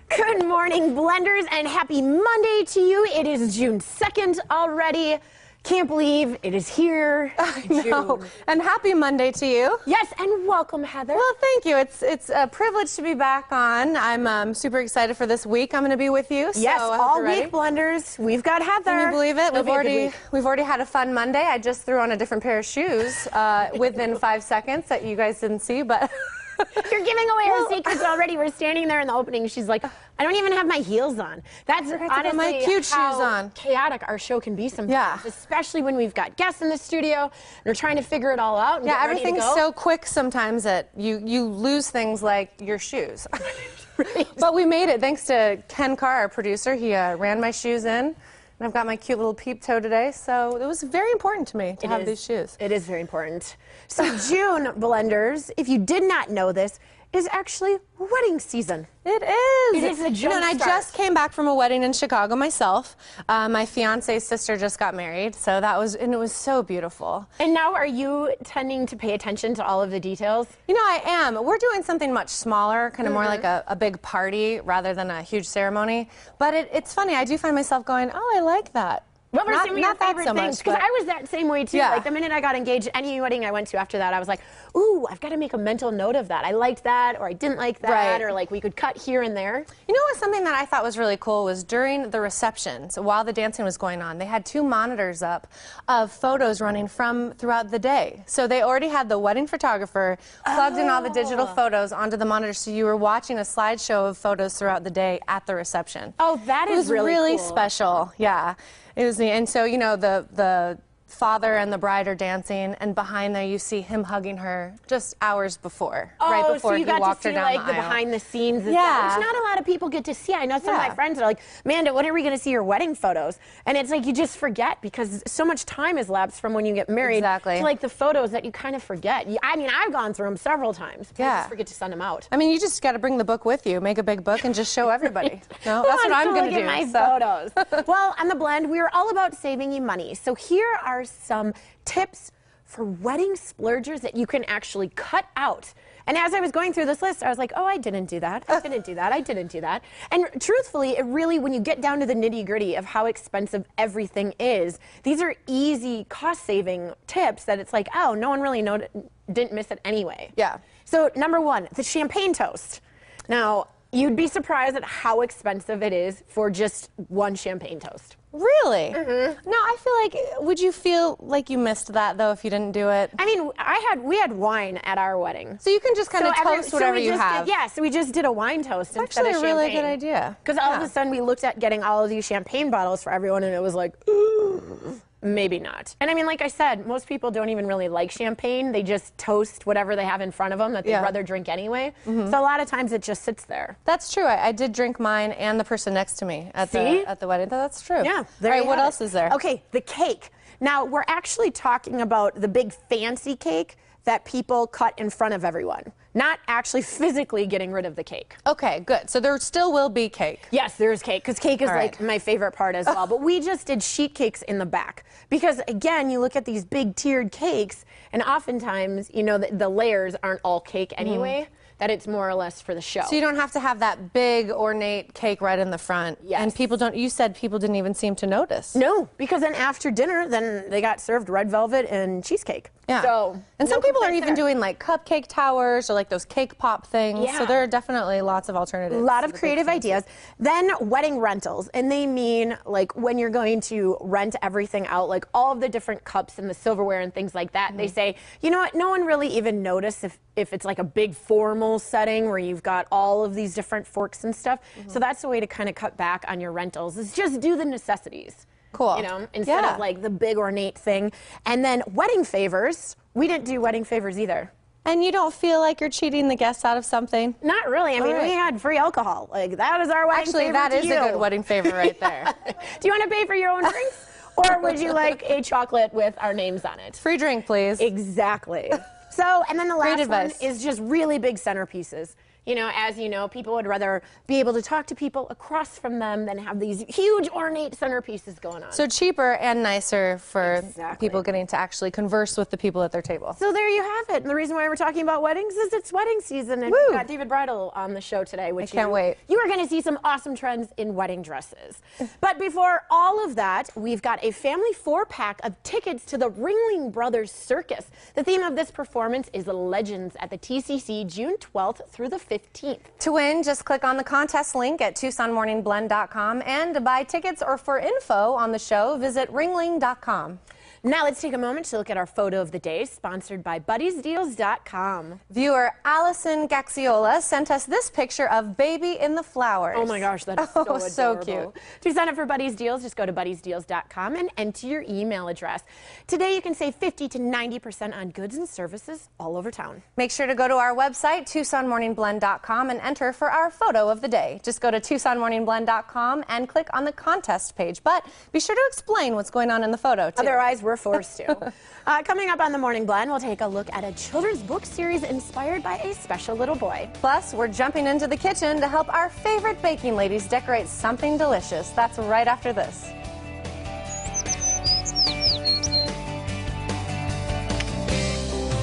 Good morning, blenders, and happy Monday to you. It is June 2nd already. Can't believe it is here. I know. And happy Monday to you. Yes, and welcome, Heather. Well, thank you. It's a privilege to be back on. I'm super excited for this week. I'm going to be with you. Yes, so all week, blenders. We've got Heather. Can you believe it? It'll We've already had a fun Monday. I just threw on a different pair of shoes within 5 seconds that you guys didn't see, but. You're giving away our secrets already. We're standing there in the opening. She's like, I don't even have my heels on. That's honestly my cute shoes on. Chaotic our show can be sometimes. Yeah. Especially when we've got guests in the studio and we're trying to figure it all out. And yeah, everything's so quick sometimes that you lose things like your shoes. Right. But we made it thanks to Ken Carr, our producer. He ran my shoes in. And I've got my cute little peep toe today, so it was very important to me to have these shoes. It is very important. So June, blenders, if you did not know this, is actually wedding season. It is. It is a jump and I just came back from a wedding in Chicago myself. My fiance's sister just got married, so it was so beautiful. And now are you tending to pay attention to all of the details? You know, I am. We're doing something much smaller, kind of more like a big party rather than a huge ceremony. But it's funny, I do find myself going, oh, I like that. What were some of your favorite things? Because I was that same way too. Yeah. Like the minute I got engaged, any wedding I went to after that, I was like, ooh, I've got to make a mental note of that. I liked that, or I didn't like that, or like we could cut here and there. You know what? Something that I thought was really cool was during the reception, so while the dancing was going on, they had 2 monitors up of photos running from throughout the day. So they already had the wedding photographer plugged in all the digital photos onto the monitor, so you were watching a slideshow of photos throughout the day at the reception. Oh, that is really cool. Special. Yeah. It was neat. And so, you know, the father and the bride are dancing, and behind there you see him hugging her just hours before, right before he walked her down the aisle. So you got to see like the behind the scenes, which not a lot of people get to see. I know some of my friends are like, Amanda, when are we going to see your wedding photos? And it's like you just forget because so much time has lapsed from when you get married to like the photos that you kind of forget. I mean, I've gone through them several times. I just forget to send them out. I mean, you just got to bring the book with you, make a big book, and just show everybody. No, that's what I'm going to do. My photos. Well, on the blend, we are all about saving you money. So here are some tips for wedding splurgers that you can actually cut out. And as I was going through this list, I was like, oh, I didn't do that. I didn't do that. I didn't do that. And truthfully, it really, when you get down to the nitty-gritty of how expensive everything is, these are easy cost-saving tips that it's like, oh, no one really didn't miss it anyway. Yeah. So number 1, the champagne toast. Now, you'd be surprised at how expensive it is for just 1 champagne toast. Really? No, I feel like, would you feel like you missed that, though, if you didn't do it? I mean, we had wine at our wedding. So you can just kind of toast whatever you have. So we just did a wine toast instead of champagne. Actually, a really good idea. Because all of a sudden we looked at getting all of these champagne bottles for everyone, and it was like, maybe not. And I mean, like I said, most people don't even really like champagne. They just toast whatever they have in front of them that they'd rather drink anyway. So a lot of times it just sits there. That's true. I did drink mine and the person next to me at the wedding. That's true. Yeah. All right, what else is there? Okay, the cake. Now, we're actually talking about the big fancy cake that people cut in front of everyone, not actually physically getting rid of the cake. Okay, good. So there still will be cake. Yes, there is cake, because cake is like my favorite part as well. But we just did sheet cakes in the back. Because again, you look at these big tiered cakes, and oftentimes, you know, the layers aren't all cake anyway. That it's more or less for the show. So you don't have to have that big ornate cake right in the front. Yes. And people don't, you said people didn't even seem to notice. No, because then after dinner, then they got served red velvet and cheesecake. Yeah. So, and some people are even doing like cupcake towers or like those cake pop things. Yeah. So there are definitely lots of alternatives. A lot of creative ideas. Then wedding rentals. And they mean like when you're going to rent everything out, like all of the different cups and the silverware and things like that. They say, you know what, no one really even noticed if it's like a big formal setting where you've got all of these different forks and stuff. So that's a way to kind of cut back on your rentals, is just do the necessities. Cool. You know, instead of like the big ornate thing. And then wedding favors. We didn't do wedding favors either. And you don't feel like you're cheating the guests out of something? Not really. I mean, we had free alcohol. Like, that was our wedding favor. Actually, that is a good wedding favor right there. Do you want to pay for your own drinks? Or would you like a chocolate with our names on it? Free drink, please. Exactly. So, and then the last one is just really big centerpieces. You know, as you know, people would rather be able to talk to people across from them than have these huge ornate centerpieces going on. So cheaper and nicer for Exactly. people getting to actually converse with the people at their table. So there you have it. And the reason why we're talking about weddings is it's wedding season, and we've got David Bridle on the show today. Which I can't wait. You are going to see some awesome trends in wedding dresses. But before all of that, we've got a family 4-pack of tickets to the Ringling Brothers Circus. The theme of this performance is Legends at the TCC, June 12th through the 15th. To win, just click on the contest link at TucsonMorningBlend.com, and to buy tickets or for info on the show, visit ringling.com. Now let's take a moment to look at our photo of the day, sponsored by BuddiesDeals.com. Viewer Allison Gaxiola sent us this picture of Baby in the Flowers. Oh my gosh, that's so adorable. So cute. To sign up for Buddies Deals, just go to BuddiesDeals.com and enter your email address. Today you can save 50 to 90% on goods and services all over town. Make sure to go to our website, TucsonMorningBlend.com, and enter for our photo of the day. Just go to TucsonMorningBlend.com and click on the contest page. But be sure to explain what's going on in the photo, too. Otherwise, we're forced to. Coming up on the Morning Blend, we'll take a look at a children's book series inspired by a special little boy. Plus, we're jumping into the kitchen to help our favorite baking ladies decorate something delicious. That's right after this.